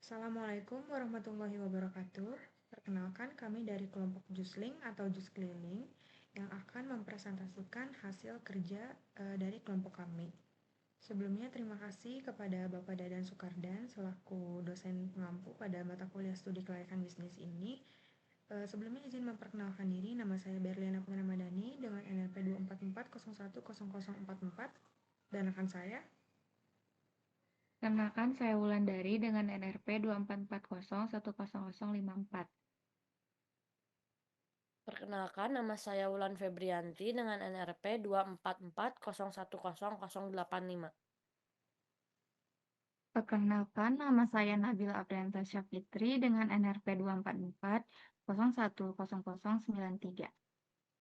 Assalamualaikum warahmatullahi wabarakatuh. Perkenalkan kami dari kelompok Jusling atau Jus Keliling yang akan mempresentasikan hasil kerja dari kelompok kami. Sebelumnya terima kasih kepada Bapak Dadan Sukardan selaku dosen pengampu pada mata kuliah studi kelayakan bisnis ini. Sebelumnya izin memperkenalkan diri, nama saya Berliana Putri Ramadhani dengan NLP 244010044 dan rekan saya. Kenalkan saya Wulandari dengan NRP 2440100054. Perkenalkan, nama saya Wulan Febrianti dengan NRP 244010085. Perkenalkan, nama saya Nabila Aprianta Syafitri dengan NRP 244010093.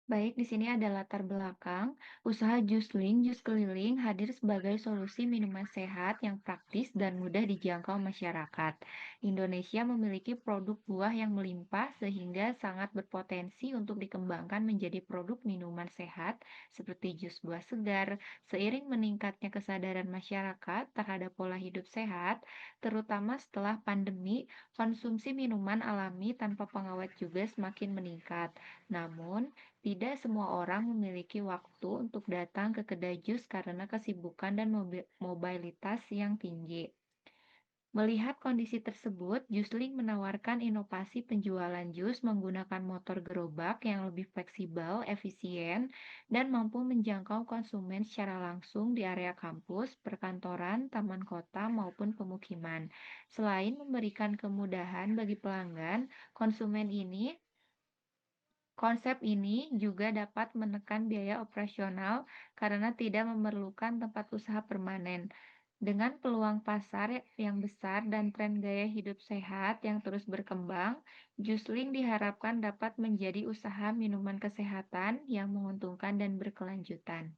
Baik, di sini ada latar belakang. Usaha jus keliling hadir sebagai solusi minuman sehat yang praktis dan mudah dijangkau masyarakat. Indonesia memiliki produk buah yang melimpah sehingga sangat berpotensi untuk dikembangkan menjadi produk minuman sehat seperti jus buah segar. Seiring meningkatnya kesadaran masyarakat terhadap pola hidup sehat, terutama setelah pandemi, konsumsi minuman alami tanpa pengawet juga semakin meningkat. Namun, tidak semua orang memiliki waktu untuk datang ke kedai jus karena kesibukan dan mobilitas yang tinggi. Melihat kondisi tersebut, Jusling menawarkan inovasi penjualan jus menggunakan motor gerobak yang lebih fleksibel, efisien, dan mampu menjangkau konsumen secara langsung di area kampus, perkantoran, taman kota, maupun pemukiman. Selain memberikan kemudahan bagi pelanggan, konsumen ini Konsep ini juga dapat menekan biaya operasional karena tidak memerlukan tempat usaha permanen. Dengan peluang pasar yang besar dan tren gaya hidup sehat yang terus berkembang, Jusling diharapkan dapat menjadi usaha minuman kesehatan yang menguntungkan dan berkelanjutan.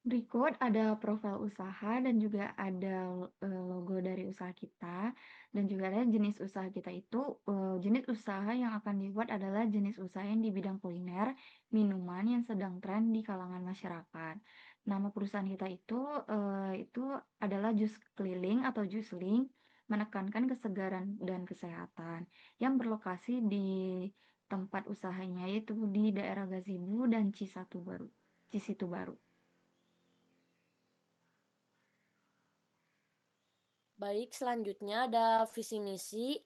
Berikut ada profil usaha dan juga ada logo dari usaha kita dan juga ada jenis usaha kita itu jenis usaha yang akan dibuat adalah jenis usaha yang di bidang kuliner, minuman yang sedang tren di kalangan masyarakat. Nama perusahaan kita itu adalah Jus Keliling atau Jusling, menekankan kesegaran dan kesehatan yang berlokasi di tempat usahanya yaitu di daerah Gazebo dan Cisitu Baru. Baik, selanjutnya ada visi misi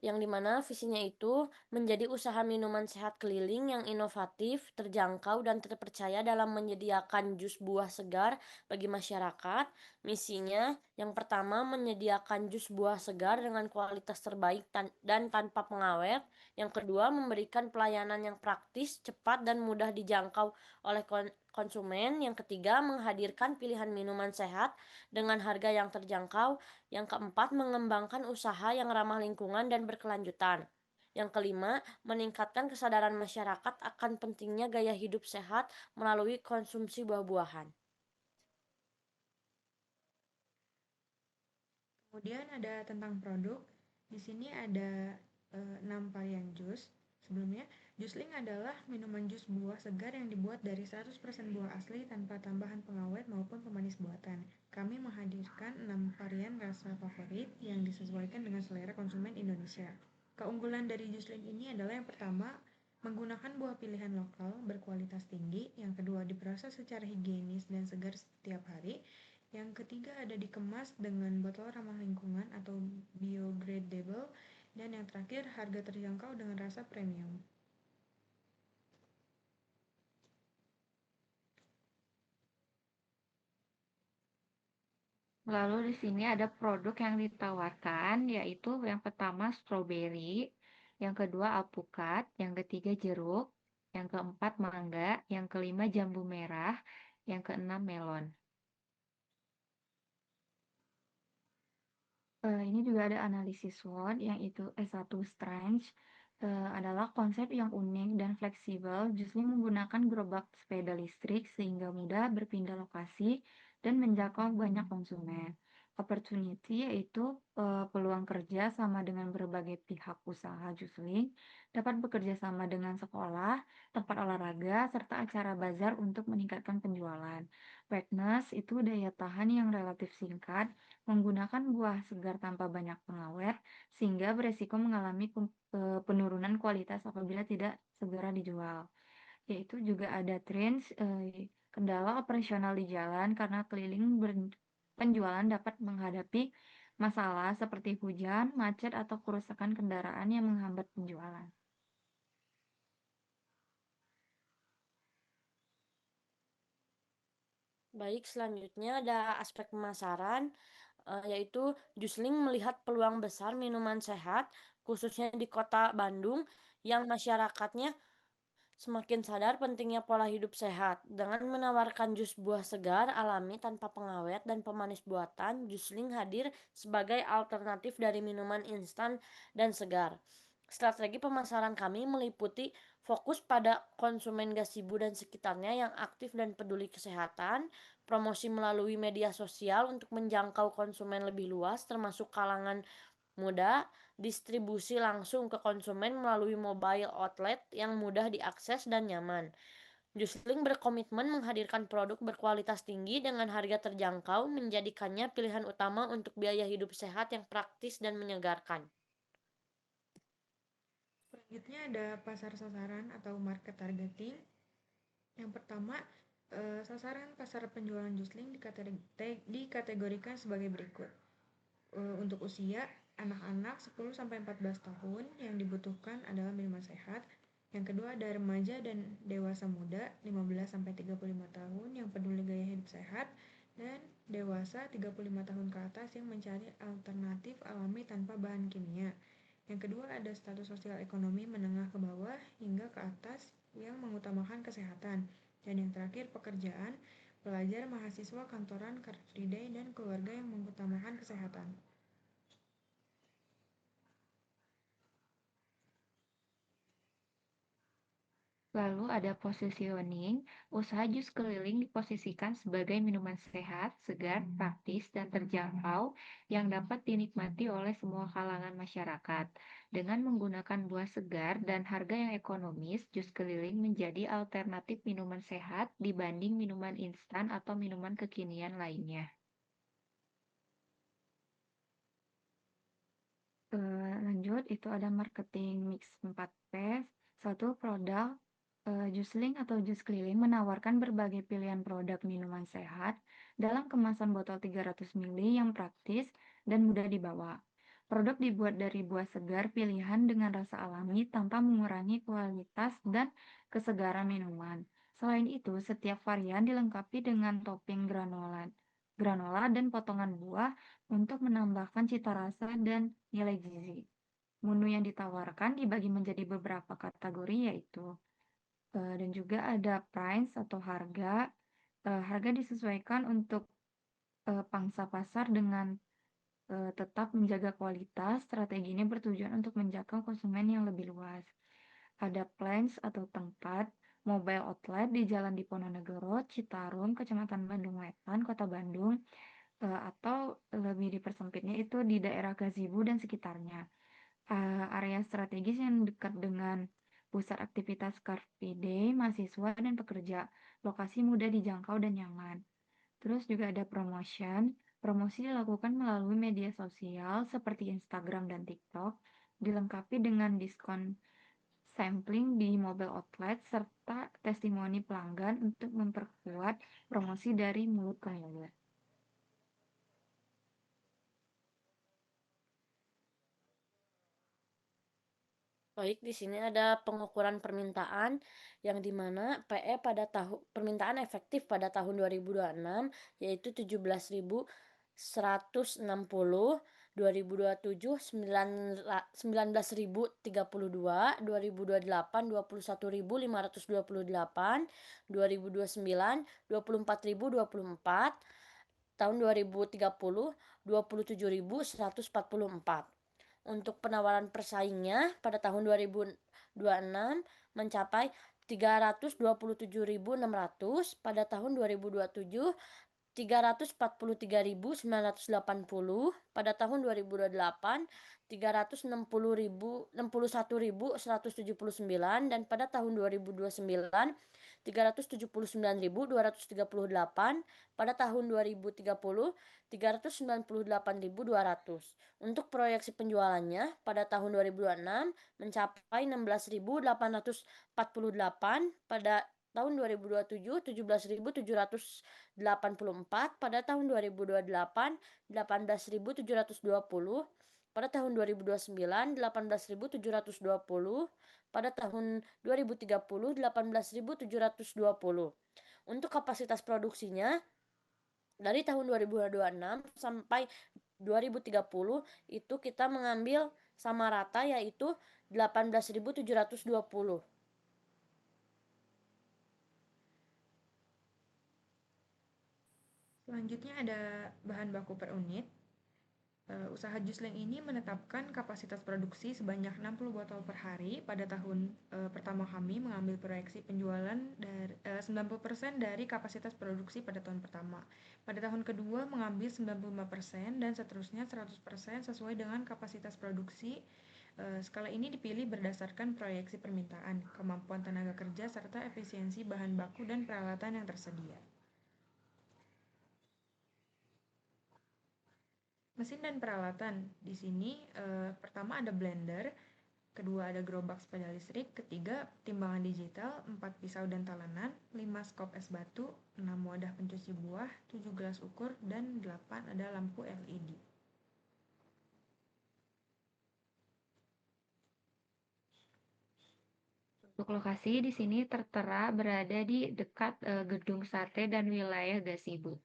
yang dimana visinya itu menjadi usaha minuman sehat keliling yang inovatif, terjangkau, dan terpercaya dalam menyediakan jus buah segar bagi masyarakat. Misinya yang pertama menyediakan jus buah segar dengan kualitas terbaik dan tanpa pengawet. Yang kedua memberikan pelayanan yang praktis, cepat, dan mudah dijangkau oleh konsumen. Yang ketiga menghadirkan pilihan minuman sehat dengan harga yang terjangkau. Yang keempat, mengembangkan usaha yang ramah lingkungan dan berkelanjutan. Yang kelima, meningkatkan kesadaran masyarakat akan pentingnya gaya hidup sehat melalui konsumsi buah-buahan. Kemudian ada tentang produk. Di sini ada 6 varian jus. Sebelumnya, Jusling adalah minuman jus buah segar yang dibuat dari 100% buah asli tanpa tambahan pengawet maupun pemanis buatan. Kami menghadirkan 6 varian rasa favorit yang disesuaikan dengan selera konsumen Indonesia. Keunggulan dari Jusling ini adalah yang pertama, menggunakan buah pilihan lokal berkualitas tinggi. Yang kedua, diproses secara higienis dan segar setiap hari. Yang ketiga ada dikemas dengan botol ramah lingkungan atau biodegradable. Dan yang terakhir harga terjangkau dengan rasa premium. Lalu di sini ada produk yang ditawarkan, yaitu yang pertama stroberi, yang kedua alpukat, yang ketiga jeruk, yang keempat mangga, yang kelima jambu merah, yang keenam melon. Ini juga ada analisis SWOT, yang itu S1 Strength, adalah konsep yang unik dan fleksibel, justru menggunakan gerobak sepeda listrik sehingga mudah berpindah lokasi dan menjangkau banyak konsumen. Opportunity yaitu peluang kerja sama dengan berbagai pihak usaha Jusling, dapat bekerja sama dengan sekolah, tempat olahraga, serta acara bazar untuk meningkatkan penjualan. Wetness itu daya tahan yang relatif singkat, menggunakan buah segar tanpa banyak pengawet, sehingga beresiko mengalami penurunan kualitas apabila tidak segera dijual. Yaitu juga ada trends, kendala operasional di jalan karena penjualan dapat menghadapi masalah seperti hujan, macet, atau kerusakan kendaraan yang menghambat penjualan. Baik, selanjutnya ada aspek pemasaran, yaitu Jusling melihat peluang besar minuman sehat, khususnya di kota Bandung, yang masyarakatnya semakin sadar pentingnya pola hidup sehat. Dengan menawarkan jus buah segar, alami tanpa pengawet dan pemanis buatan, Jusling hadir sebagai alternatif dari minuman instan dan segar. Strategi pemasaran kami meliputi fokus pada konsumen gazebo dan sekitarnya yang aktif dan peduli kesehatan, promosi melalui media sosial untuk menjangkau konsumen lebih luas termasuk kalangan mudah, distribusi langsung ke konsumen melalui mobile outlet yang mudah diakses dan nyaman. Jusling berkomitmen menghadirkan produk berkualitas tinggi dengan harga terjangkau, menjadikannya pilihan utama untuk biaya hidup sehat yang praktis dan menyegarkan. Selanjutnya ada pasar sasaran atau market targeting. Yang pertama, sasaran pasar penjualan Jusling dikategorikan sebagai berikut. Untuk usia, anak-anak 10-14 tahun yang dibutuhkan adalah minuman sehat. Yang kedua ada remaja dan dewasa muda 15-35 tahun yang peduli gaya hidup sehat. Dan dewasa 35 tahun ke atas yang mencari alternatif alami tanpa bahan kimia. Yang kedua ada status sosial ekonomi menengah ke bawah hingga ke atas yang mengutamakan kesehatan. Dan yang terakhir pekerjaan, pelajar, mahasiswa, kantoran, car free day, dan keluarga yang mengutamakan kesehatan. Lalu ada positioning, usaha jus keliling diposisikan sebagai minuman sehat, segar, praktis, dan terjangkau yang dapat dinikmati oleh semua kalangan masyarakat. Dengan menggunakan buah segar dan harga yang ekonomis, jus keliling menjadi alternatif minuman sehat dibanding minuman instan atau minuman kekinian lainnya. Lanjut, itu ada marketing mix 4P. Satu, produk. Jusling atau jus keliling menawarkan berbagai pilihan produk minuman sehat dalam kemasan botol 300 ml yang praktis dan mudah dibawa. Produk dibuat dari buah segar pilihan dengan rasa alami tanpa mengurangi kualitas dan kesegaran minuman. Selain itu, setiap varian dilengkapi dengan topping granola dan potongan buah untuk menambahkan cita rasa dan nilai gizi. Menu yang ditawarkan dibagi menjadi beberapa kategori yaitu dan juga ada price atau harga. Harga disesuaikan untuk pangsa pasar dengan tetap menjaga kualitas. Strategi ini bertujuan untuk menjangkau konsumen yang lebih luas. Ada plans atau tempat mobile outlet di Jalan Diponegoro, Citarum, Kecamatan Bandung Wetan, Kota Bandung, atau lebih dipersempitnya itu di daerah Gazebo dan sekitarnya. Area strategis yang dekat dengan pusat aktivitas Car Free Day, mahasiswa, dan pekerja. Lokasi mudah dijangkau dan nyaman. Terus juga ada promotion. Promosi dilakukan melalui media sosial seperti Instagram dan TikTok, dilengkapi dengan diskon sampling di mobile outlet serta testimoni pelanggan untuk memperkuat promosi dari mulut ke mulut. Baik, di sini ada pengukuran permintaan yang dimana PE pada permintaan efektif pada tahun 2026 yaitu 17.160, 2027 19.032, 2028 21.528, 2029 24.024, tahun 2030 27.144. Untuk penawaran persaingnya pada tahun 2026 mencapai 327.600, pada tahun 2027 343.980 pada tahun 2028, 361.179 dan pada tahun 2029 379.238, pada tahun 2030 398.200. Untuk proyeksi penjualannya pada tahun 2026 mencapai 16.848, pada tahun 2027 17.784, pada tahun 2028 18.720, pada tahun 2029 18.720, pada tahun 2030 18.720. Untuk kapasitas produksinya dari tahun 2026 sampai 2030 itu kita mengambil sama rata yaitu 18.720. Selanjutnya ada bahan baku per unit. Usaha Jusling ini menetapkan kapasitas produksi sebanyak 60 botol per hari. Pada tahun pertama kami mengambil proyeksi penjualan dari 90% dari kapasitas produksi pada tahun pertama. Pada tahun kedua mengambil 95% dan seterusnya 100% sesuai dengan kapasitas produksi. Skala ini dipilih berdasarkan proyeksi permintaan, kemampuan tenaga kerja, serta efisiensi bahan baku dan peralatan yang tersedia. Mesin dan peralatan. Di sini pertama ada blender, kedua ada gerobak sepeda listrik, ketiga timbangan digital, 4 pisau dan talenan, 5 skop es batu, 6 wadah pencuci buah, 7 gelas ukur, dan 8 ada lampu LED. Untuk lokasi di sini tertera berada di dekat gedung sate dan wilayah Gasibu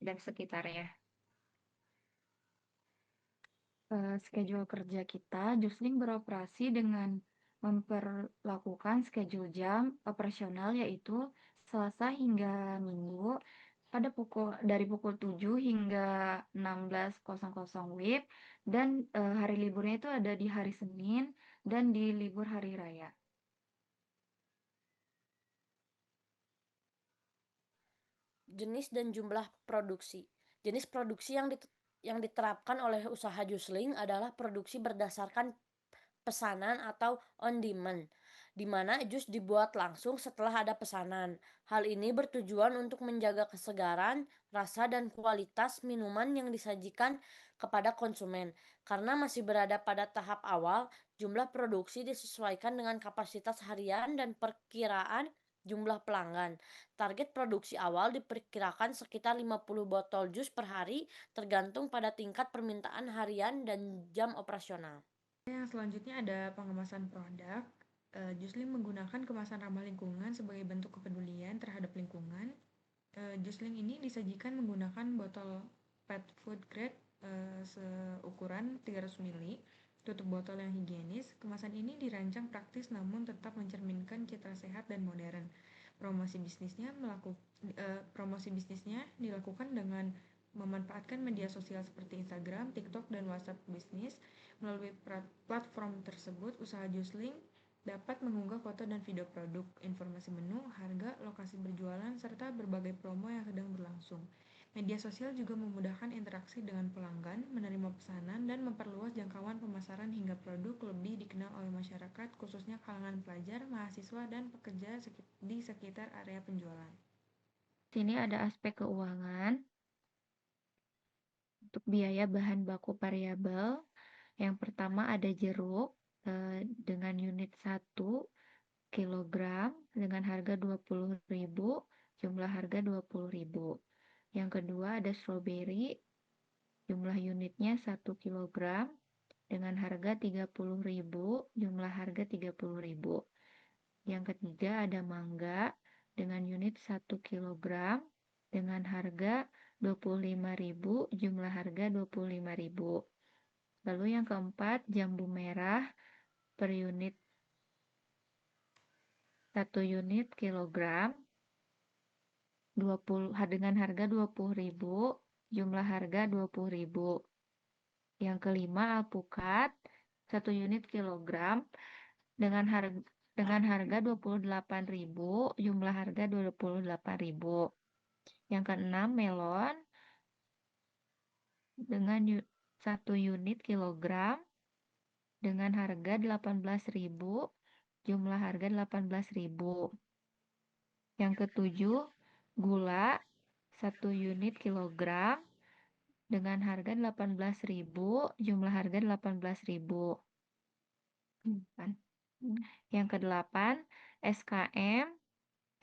dan sekitarnya. Schedule kerja kita, Jusling beroperasi dengan memperlakukan schedule jam operasional yaitu Selasa hingga Minggu dari pukul 7 hingga 16.00 WIB, dan hari liburnya itu ada di hari Senin dan di libur hari raya. Jenis dan jumlah produksi. Jenis produksi yang diterapkan oleh usaha Jusling adalah produksi berdasarkan pesanan atau on demand, di mana jus dibuat langsung setelah ada pesanan. Hal ini bertujuan untuk menjaga kesegaran, rasa, dan kualitas minuman yang disajikan kepada konsumen. Karena masih berada pada tahap awal, jumlah produksi disesuaikan dengan kapasitas harian dan perkiraan jumlah pelanggan. Target produksi awal diperkirakan sekitar 50 botol jus per hari, tergantung pada tingkat permintaan harian dan jam operasional. Yang selanjutnya ada pengemasan produk. Jusling menggunakan kemasan ramah lingkungan sebagai bentuk kepedulian terhadap lingkungan. Jusling ini disajikan menggunakan botol pet food grade seukuran 300 ml, tutup botol yang higienis. Kemasan ini dirancang praktis namun tetap mencerminkan citra sehat dan modern. Promosi bisnisnya dilakukan dengan memanfaatkan media sosial seperti Instagram, TikTok, dan WhatsApp bisnis. Melalui platform tersebut, usaha Jusling dapat mengunggah foto dan video produk, informasi menu, harga, lokasi berjualan, serta berbagai promo yang sedang berlangsung. Media sosial juga memudahkan interaksi dengan pelanggan, menerima pesanan, dan memperluas jangkauan pemasaran hingga produk lebih dikenal oleh masyarakat, khususnya kalangan pelajar, mahasiswa, dan pekerja di sekitar area penjualan. Sini ada aspek keuangan. Untuk biaya bahan baku variabel, yang pertama ada jeruk dengan unit 1 kilogram dengan harga 20.000, jumlah harga 20.000. Yang kedua ada strawberry, jumlah unitnya 1 kilogram dengan harga 30.000, jumlah harga 30.000. Yang ketiga ada mangga dengan unit 1 kilogram dengan harga 25.000, jumlah harga 25.000. Lalu yang keempat jambu merah per unit 1 unit kilogram dengan harga 20.000, jumlah harga 20.000. Yang kelima alpukat 1 unit kilogram dengan harga 28.000, jumlah harga 28.000. Yang keenam, melon dengan 1 unit kilogram dengan harga 18.000, jumlah harga 18.000. Yang ketujuh, gula 1 unit kilogram dengan harga 18.000, jumlah harga 18.000. Yang kedelapan, SKM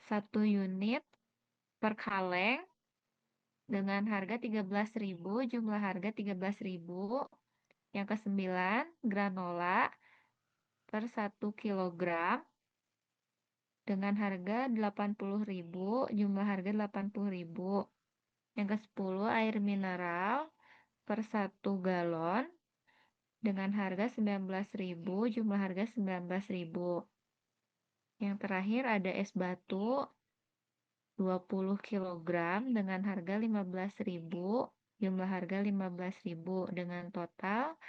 1 unit per kaleng dengan harga 13.000, jumlah harga 13.000. Yang kesembilan, granola per 1 kilogram dengan harga 80.000, jumlah harga 80.000. Yang ke-10, air mineral per 1 galon dengan harga 19.000, jumlah harga 19.000. Yang terakhir ada es batu 20 kilogram dengan harga 15.000, jumlah harga 15.000 dengan total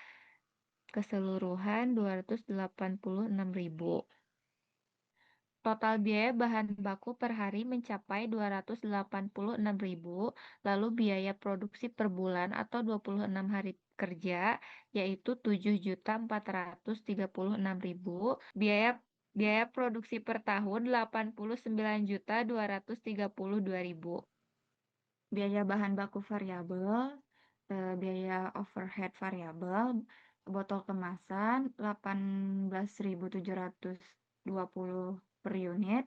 keseluruhan 286.000. Total biaya bahan baku per hari mencapai 286.000, lalu biaya produksi per bulan atau 26 hari kerja yaitu 7.436.000. Biaya produksi per tahun 89.232.000. Biaya bahan baku variabel, biaya overhead variabel, botol kemasan 18.720 per unit,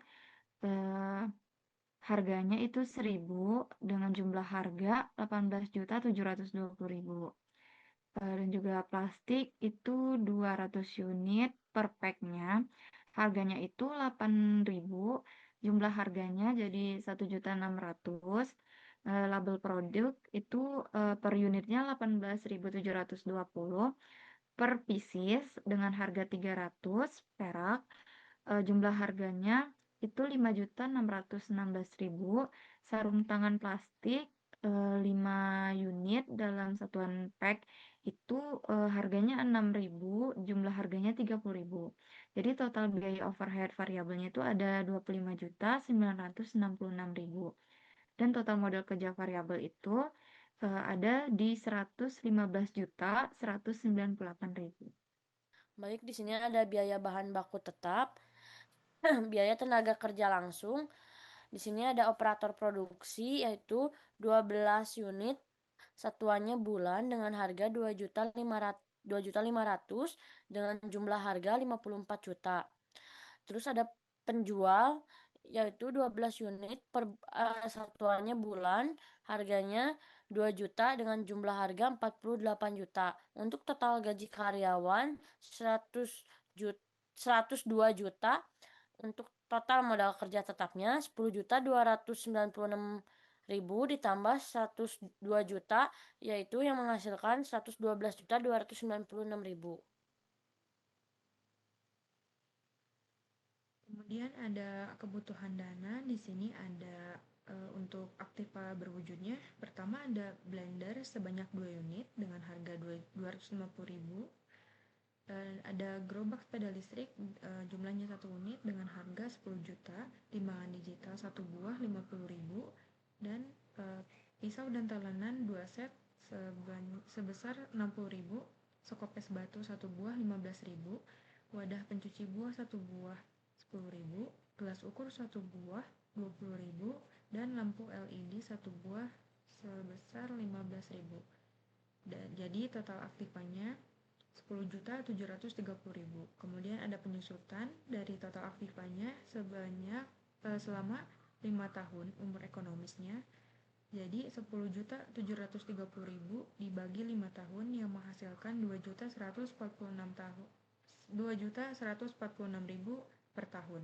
harganya itu 1.000 dengan jumlah harga 18.720.000. Dan juga plastik itu 200 unit per packnya, harganya itu 8.000, jumlah harganya jadi 1.600.000. Label produk itu per unitnya 18.720 per pieces dengan harga 300 perak. Jumlah harganya itu 5.616.000. Sarung tangan plastik 5 unit dalam satuan pack itu harganya 6.000, jumlah harganya 30.000. Jadi total biaya overhead variabelnya itu ada 25.966.000. Dan total modal kerja variabel itu ada di 115.198.000. Baik, di sini ada biaya bahan baku tetap, biaya tenaga kerja langsung. Di sini ada operator produksi yaitu 12 unit satuannya bulan dengan harga 2.500.000 dengan jumlah harga 54 juta. Terus ada penjual yaitu 12 unit per satuannya bulan, harganya 2 juta dengan jumlah harga 48 juta. Untuk total gaji karyawan 102 juta. Untuk total modal kerja tetapnya 10.296.000 ditambah 102 juta, yaitu yang menghasilkan 112.296.000. Kemudian ada kebutuhan dana. Di sini ada untuk aktiva berwujudnya. Pertama ada blender sebanyak 2 unit dengan harga 250.000. Ada gerobak sepeda listrik jumlahnya 1 unit dengan harga 10 juta, timbangan digital 1 buah 50.000, dan pisau dan talenan 2 set sebesar 60.000, sekopes batu 1 buah 15.000, wadah pencuci buah 1 buah 10.000, gelas ukur 1 buah 20.000, dan lampu LED 1 buah sebesar 15.000. Jadi total aktifanya 10.730.000. Kemudian ada penyusutan dari total aktifanya sebanyak selama 5 tahun umur ekonomisnya. Jadi 10.730.000 dibagi 5 tahun yang menghasilkan 2.146.000 per tahun.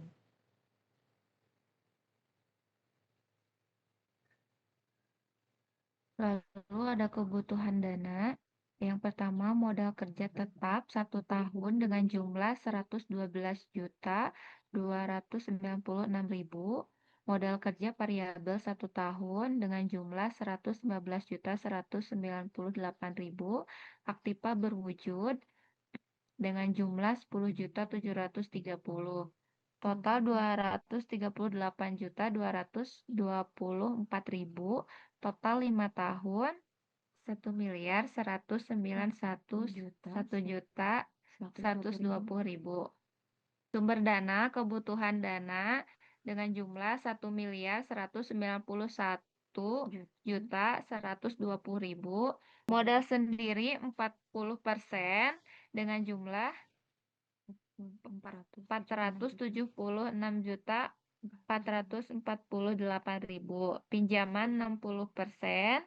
Lalu ada kebutuhan dana. Yang pertama, modal kerja tetap 1 tahun dengan jumlah 112.296.000. Modal kerja variabel 1 tahun dengan jumlah 115.198.000. Aktiva berwujud dengan jumlah 10.730. total 238.224.000, total 5 tahun 1.191.120.000. Sumber dana kebutuhan dana dengan jumlah 1.191.120.000. Modal sendiri 40% dengan jumlah 476.448.000. Pinjaman 60%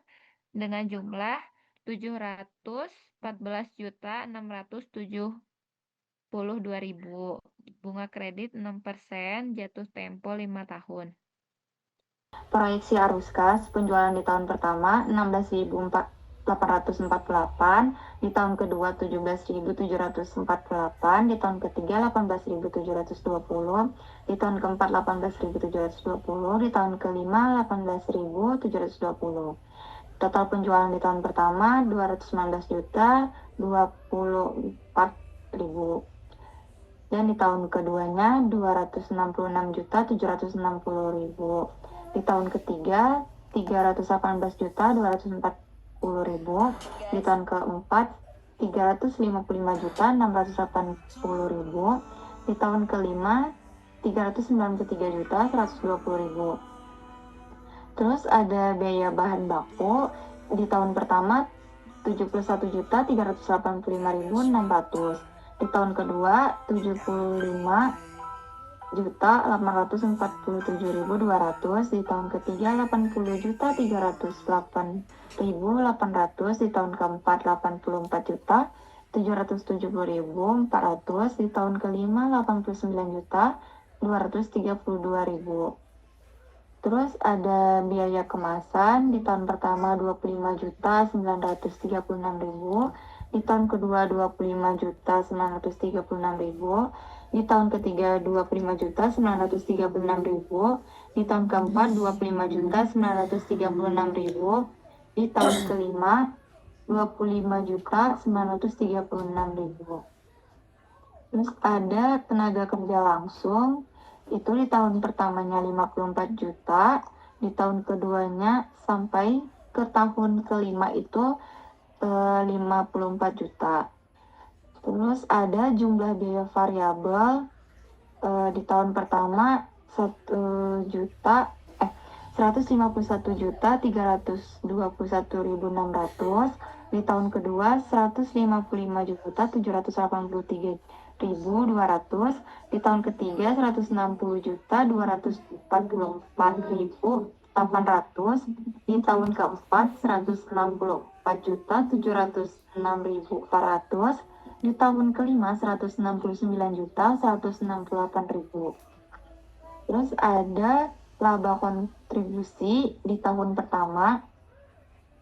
dengan jumlah 714.672.000. Bunga kredit 6%, jatuh tempo 5 tahun. Proyeksi arus kas penjualan di tahun pertama 16.848, di tahun kedua 17.748, di tahun ketiga 18.720, di tahun keempat 18.720, di tahun kelima 18.720. Total penjualan di tahun pertama 219.024.000, dan di tahun keduanya 266.760.000. Di tahun ketiga 318.240.000, di tahun keempat 355.680.000, di tahun kelima 393.120.000. Terus ada biaya bahan baku di tahun pertama 71.385.600, di tahun kedua 75.847.200, di tahun ketiga 80.308.800, di tahun keempat 84.770.400, di tahun kelima 89.232.000. Terus ada biaya kemasan di tahun pertama 25.936.000, di tahun kedua 25.936.000, di tahun ketiga 25.936.000, di tahun keempat 25.936.000, di tahun kelima 25.936.000. Terus ada tenaga kerja langsung, itu di tahun pertamanya 54 juta, di tahun keduanya sampai ke tahun kelima itu 54 juta. Terus ada jumlah biaya variabel di tahun pertama 151.321.600, di tahun kedua 155.783.200, di tahun ketiga 160.244.800, di tahun keempat 164.706.400, di tahun kelima 169.168.000. Terus ada laba kontribusi di tahun pertama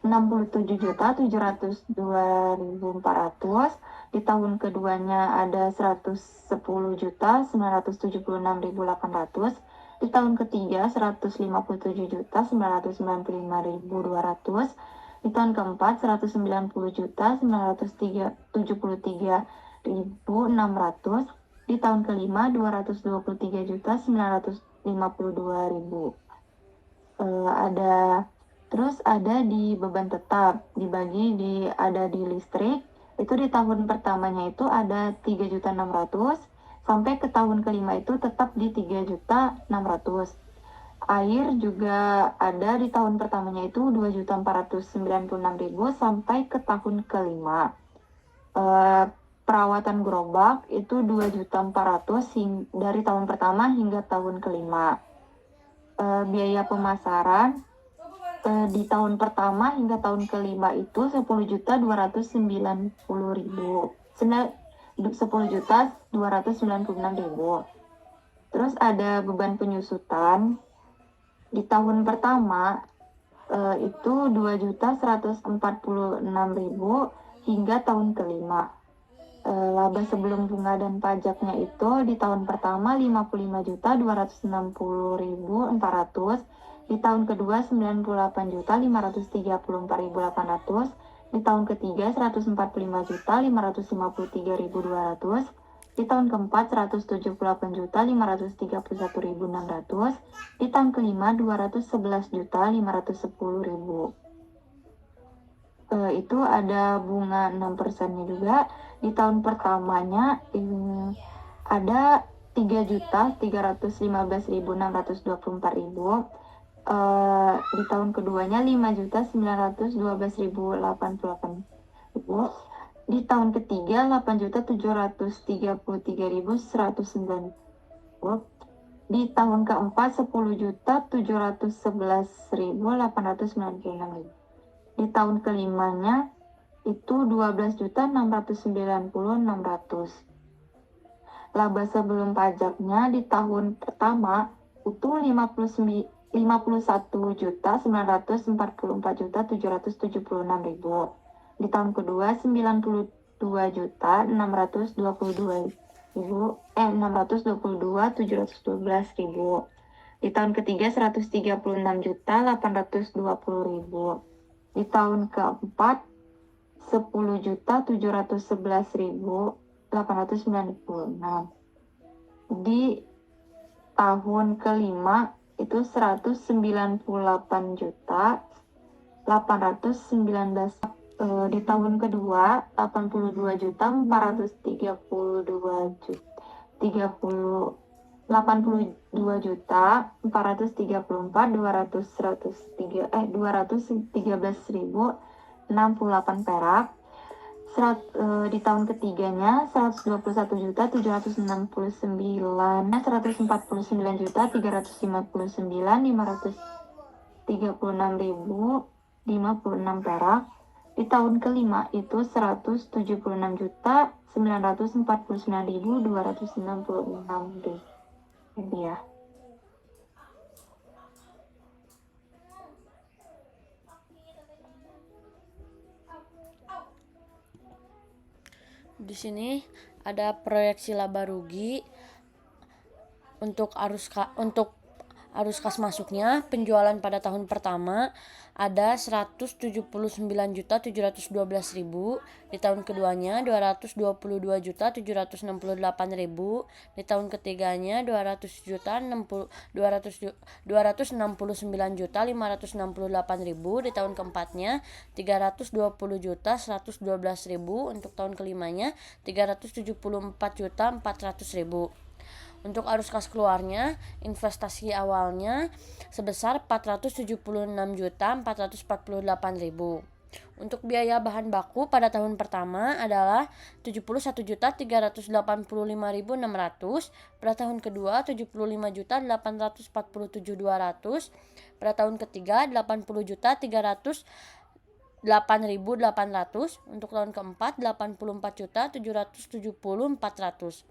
67.702.400, di tahun keduanya ada 110.976.800, di tahun ketiga 157.995.200, di tahun keempat 190.973.600, di tahun kelima 223.952.000. Terus ada di beban tetap, ada di listrik, itu di tahun pertamanya itu ada 3.600.000, sampai ke tahun kelima itu tetap di 3.600.000. Air juga ada di tahun pertamanya itu 2.496.000 sampai ke tahun kelima. Perawatan gerobak itu 2.400.000 dari tahun pertama hingga tahun kelima. Biaya pemasaran di tahun pertama hingga tahun kelima itu 10.296.000. 10.296.000. Terus ada beban penyusutan di tahun pertama itu 2.146.000 hingga tahun kelima. Laba sebelum bunga dan pajaknya itu di tahun pertama 55.260.400, di tahun kedua 98.534.800, di tahun ketiga 145.553.200, Di tahun keempat 178.531.600. Di tahun kelima 211.510.000. Itu ada bunga 6%-nya juga. Di tahun pertamanya ada 3.315.624.000. Di tahun keduanya 5.912.088.000. Di tahun ketiga 8.733.109. Di tahun keempat 10.711.896. Di tahun kelimanya itu 12.690.600. Laba sebelum pajaknya di tahun pertama itu 51.944.776.000. Di tahun kedua 622.712.000. Di tahun ketiga 136.820.000. Di tahun keempat 10.711.896. Di tahun kelima itu 198.819. Di tahun kedua 82.413.213.213.068 perak. Di tahun ketiganya 121.749.536.536 perak. Di tahun kelima itu 176.949.266 rupiah. Di sini ada proyeksi laba rugi untuk arus kas masuknya. Penjualan pada tahun pertama ada 179.712.000, di tahun keduanya 222.768.000, di tahun ketiganya 269.568.000, di tahun keempatnya 320.112.000, untuk tahun kelimanya 374.400.000. Untuk arus kas keluarnya, investasi awalnya sebesar 476.448.000. Untuk biaya bahan baku pada tahun pertama adalah 71.385.600, pada tahun kedua 75.847.200, pada tahun ketiga 80.308.800, untuk tahun keempat 84.770.400.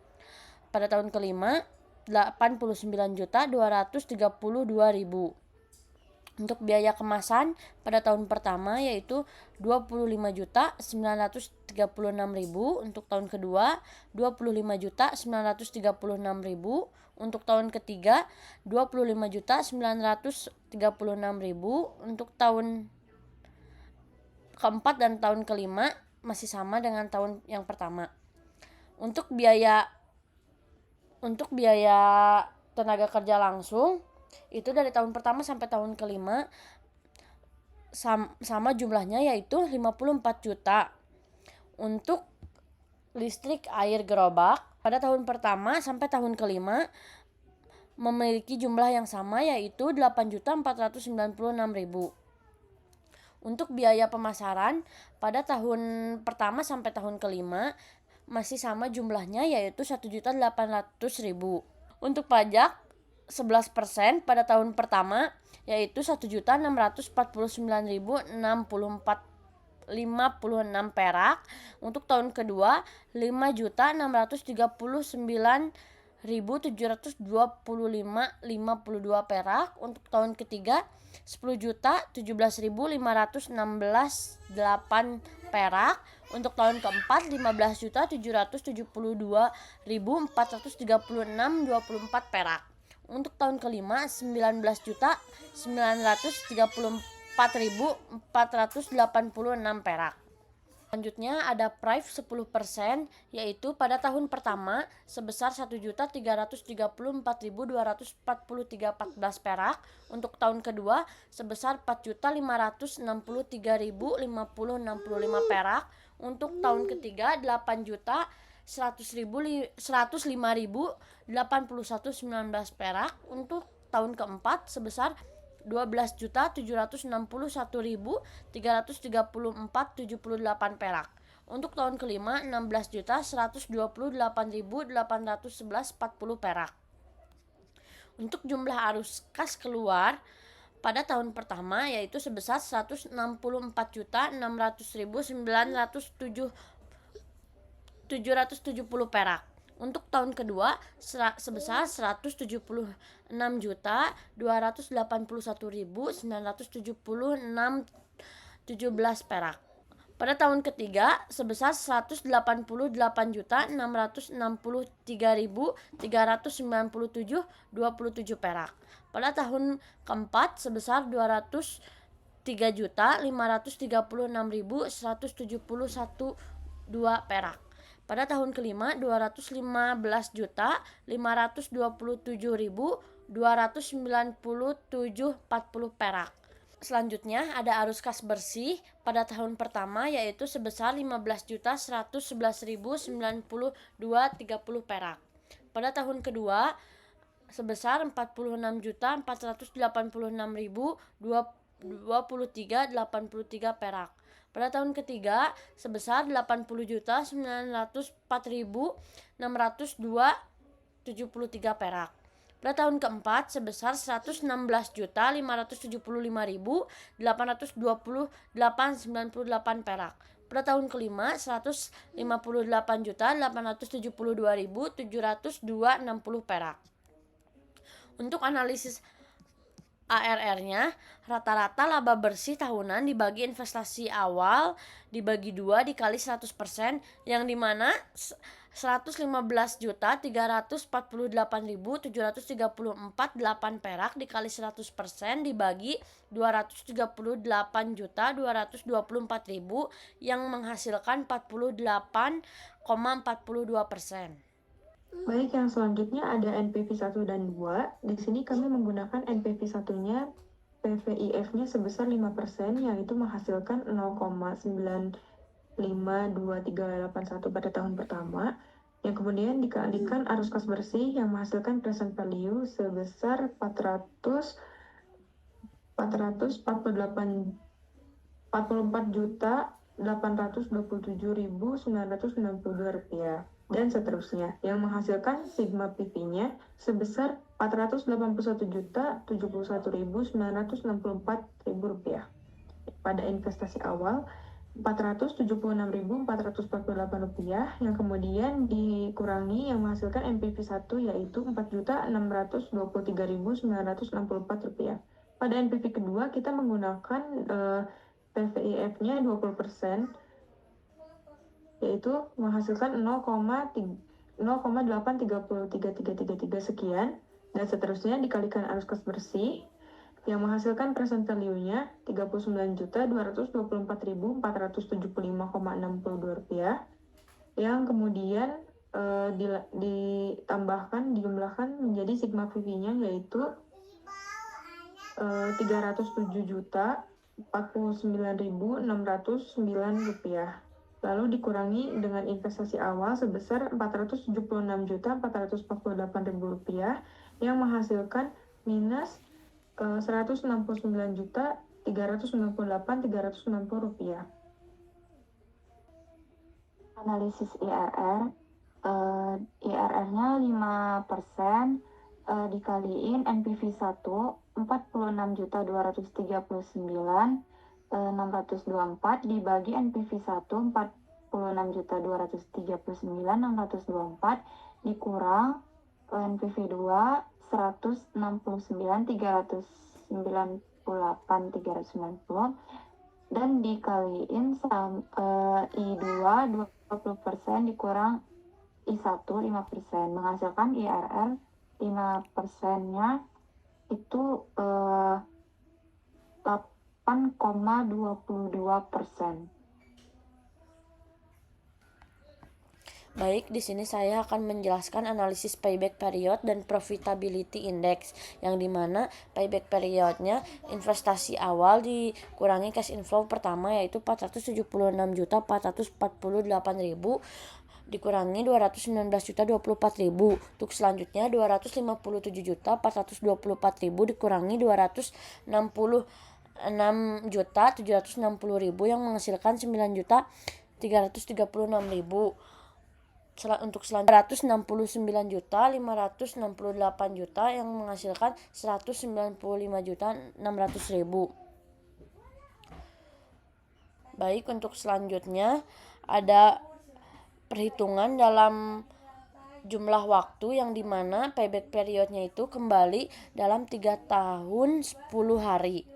Pada tahun kelima 89.232.000. Untuk biaya kemasan pada tahun pertama yaitu 25.936.000, untuk tahun kedua 25.936.000, untuk tahun ketiga 25.936.000, untuk tahun keempat dan tahun kelima masih sama dengan tahun yang pertama. Untuk biaya tenaga kerja langsung itu dari tahun pertama sampai tahun kelima sama jumlahnya yaitu 54 juta. Untuk listrik air gerobak pada tahun pertama sampai tahun kelima memiliki jumlah yang sama yaitu 8.496.000. Untuk biaya pemasaran pada tahun pertama sampai tahun kelima masih sama jumlahnya yaitu 1.800.000. Untuk pajak 11% pada tahun pertama yaitu 1.649.054.56 perak. Untuk tahun kedua 5.639.725.52 perak. Untuk tahun ketiga 10.017.516.8 perak. Untuk tahun keempat 15.772.436.24 perak. Untuk tahun kelima 19.934.486 perak. Selanjutnya ada PRIVE 10%, yaitu pada tahun pertama sebesar 1.334.243.14 perak, untuk tahun kedua sebesar 4.563.050.65 perak, untuk tahun ketiga 8.105.081.19 perak, untuk tahun keempat sebesar 12.761.334.78 perak. Untuk tahun kelima 16.128.811.40 perak. Untuk jumlah arus kas keluar pada tahun pertama yaitu sebesar 164.609.770 perak. Untuk tahun kedua sebesar 171.981.976.17 perak. Pada tahun ketiga sebesar 188.863.397.27 perak. Pada tahun keempat sebesar 203.536.171.2 perak. Pada tahun kelima 215.527.297.40 perak. Selanjutnya ada arus kas bersih pada tahun pertama yaitu sebesar 15.111.092.30 perak. Pada tahun kedua sebesar 46.486.023.83 perak. Pada tahun ketiga sebesar 80.904.602.73 perak. Pada tahun keempat sebesar 116.575.828.98 perak. Pada tahun kelima 158.872.702.702.60 perak. Untuk analisis ARR-nya, rata-rata laba bersih tahunan dibagi investasi awal dibagi 2 dikali 100%, yang dimana 115.348.734.8 perak dikali 100% dibagi 238.224.000 yang menghasilkan 48,42%. Baik, yang selanjutnya ada NPV 1 dan 2. Di sini kami menggunakan NPV 1-nya PVIF-nya sebesar 5%, yaitu menghasilkan 0,952381 pada tahun pertama, yang kemudian dikalikan arus kas bersih yang menghasilkan present value sebesar 44.827.992 rupiah, dan seterusnya, yang menghasilkan sigma PV-nya sebesar 481.071.964 rupiah. Pada investasi awal 476.448 rupiah, yang kemudian dikurangi yang menghasilkan NPV 1 yaitu 4.623.964 rupiah. Pada NPV kedua kita menggunakan PVIF-nya 20%, yaitu menghasilkan 0,83333 sekian, dan seterusnya dikalikan arus kas bersih yang menghasilkan present value-nya 39.224.475,62 rupiah, yang kemudian dijumlahkan menjadi sigma PV-nya yaitu 307.049.609 rupiah. Lalu dikurangi dengan investasi awal sebesar 476.448.000 rupiah yang menghasilkan minus 169.398.360 rupiah. Analisis IRR, IRR-nya 5%, dikaliin NPV 1 46.239.624 dibagi NPV 1 46.239.624 dikurang NPV 2 169.398.390 dan dikaliin I2 20% dikurang I1 5% menghasilkan IRR 5%-nya itu 8,22%. Baik, di sini saya akan menjelaskan analisis payback period dan profitability index, yang dimana payback periodnya investasi awal dikurangi cash inflow pertama yaitu 476.448.000 dikurangi 219.024.000. Untuk selanjutnya 257.424.000 dikurangi 266.760.000 yang menghasilkan 9.336.000. Untuk selanjutnya 269.568.000 yang menghasilkan 195.600.000. Baik, untuk selanjutnya ada perhitungan dalam jumlah waktu yang dimana payback periodnya itu kembali dalam 3 tahun 10 hari.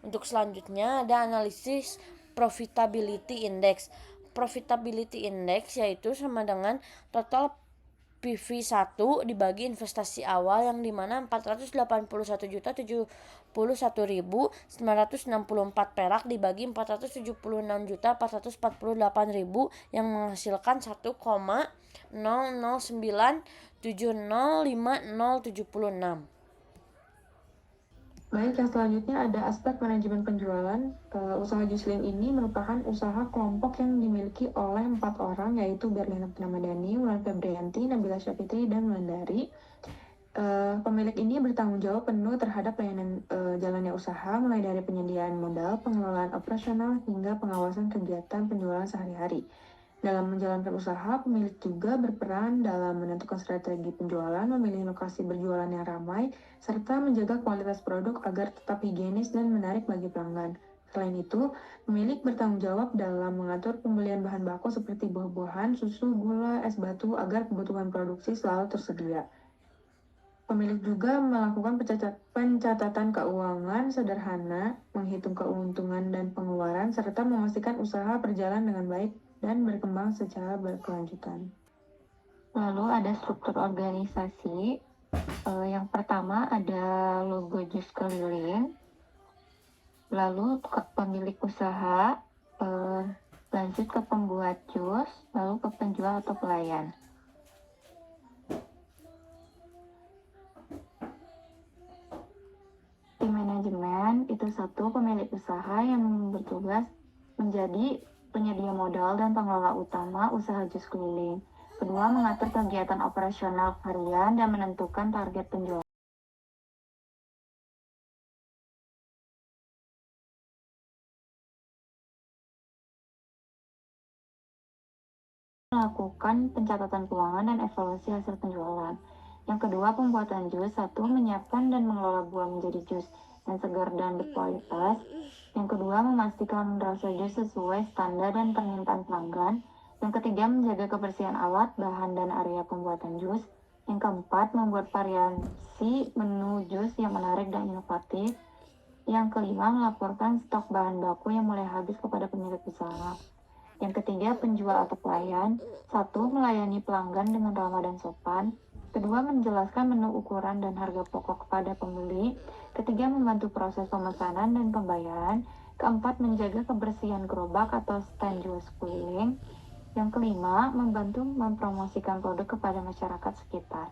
Untuk selanjutnya ada analisis profitability index. Profitability index yaitu sama dengan total PV1 dibagi investasi awal yang dimana 481.071.964 perak dibagi 476.448.000 yang menghasilkan 1,009705.076. Baik, yang selanjutnya ada aspek manajemen penjualan. Usaha Jusling ini merupakan usaha kelompok yang dimiliki oleh 4 orang, yaitu Berlina Pramadani, Wulan Febrianti, Nabila Syafitri, dan Wulandari. Pemilik ini bertanggung jawab penuh terhadap layanan jalannya usaha, mulai dari penyediaan modal, pengelolaan operasional, hingga pengawasan kegiatan penjualan sehari-hari. Dalam menjalankan usaha, pemilik juga berperan dalam menentukan strategi penjualan, memilih lokasi berjualan yang ramai, serta menjaga kualitas produk agar tetap higienis dan menarik bagi pelanggan. Selain itu, pemilik bertanggung jawab dalam mengatur pembelian bahan baku seperti buah-buahan, susu, gula, es batu agar kebutuhan produksi selalu tersedia. Pemilik juga melakukan pencatatan keuangan sederhana, menghitung keuntungan dan pengeluaran, serta memastikan usaha berjalan dengan baik dan berkembang secara berkelanjutan. Lalu ada struktur organisasi. Yang pertama ada logo jus keliling, lalu pemilik usaha, lanjut ke pembuat jus, lalu ke penjual atau pelayan. Tim manajemen itu satu pemilik usaha yang bertugas menjadi penyedia modal dan pengelola utama usaha jus keliling. Kedua, mengatur kegiatan operasional harian dan menentukan target penjualan. Melakukan pencatatan keuangan dan evaluasi hasil penjualan. Yang kedua, pembuatan jus. Satu, menyiapkan dan mengelola buah menjadi jus yang segar dan berkualitas. Yang kedua, memastikan rasa jus sesuai standar dan permintaan pelanggan. Yang ketiga, menjaga kebersihan alat, bahan, dan area pembuatan jus. Yang keempat, membuat variasi menu jus yang menarik dan inovatif. Yang kelima, melaporkan stok bahan baku yang mulai habis kepada pemilik usaha. Yang ketiga, penjual atau pelayan. Satu, melayani pelanggan dengan ramah dan sopan. Kedua, menjelaskan menu, ukuran, dan harga pokok kepada pembeli. Ketiga, membantu proses pemesanan dan pembayaran. Keempat, menjaga kebersihan gerobak atau stand jual keliling. Yang kelima, membantu mempromosikan produk kepada masyarakat sekitar.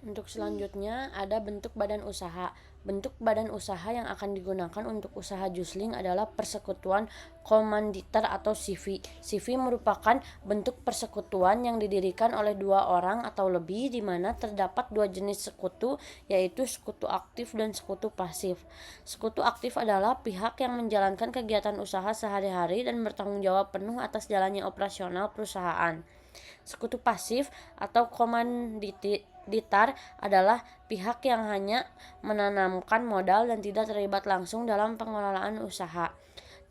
Untuk selanjutnya ada bentuk badan usaha. Bentuk badan usaha yang akan digunakan untuk usaha Jusling adalah persekutuan komanditer atau CV. CV merupakan bentuk persekutuan yang didirikan oleh 2 orang atau lebih, di mana terdapat 2 jenis sekutu, yaitu sekutu aktif dan sekutu pasif. Sekutu aktif adalah pihak yang menjalankan kegiatan usaha sehari-hari dan bertanggung jawab penuh atas jalannya operasional perusahaan. Sekutu pasif atau komanditar adalah pihak yang hanya menanamkan modal dan tidak terlibat langsung dalam pengelolaan usaha.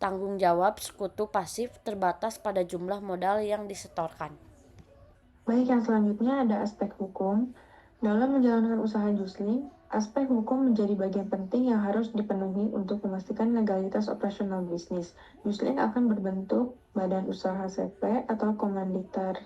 Tanggung jawab sekutu pasif terbatas pada jumlah modal yang disetorkan. Baik, yang selanjutnya ada aspek hukum. Dalam menjalankan usaha Jusling, aspek hukum menjadi bagian penting yang harus dipenuhi untuk memastikan legalitas operasional bisnis. Jusling akan berbentuk badan usaha CP atau komanditer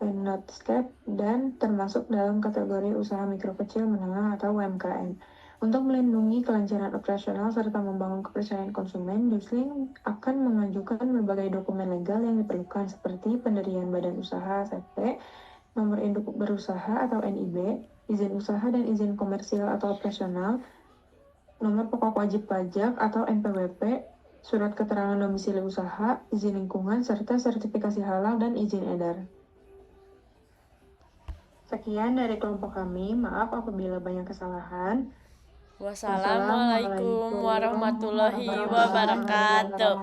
not SCAP dan termasuk dalam kategori usaha mikro kecil menengah atau UMKM. Untuk melindungi kelancaran operasional serta membangun kepercayaan konsumen, Jusling akan mengajukan berbagai dokumen legal yang diperlukan seperti pendirian badan usaha (SPT), nomor induk berusaha atau NIB, izin usaha dan izin komersil atau operasional, nomor pokok wajib pajak atau NPWP, surat keterangan domisili usaha, izin lingkungan, serta sertifikasi halal dan izin edar. Sekian dari kelompok kami, maaf apabila banyak kesalahan. Wassalamualaikum warahmatullahi wabarakatuh.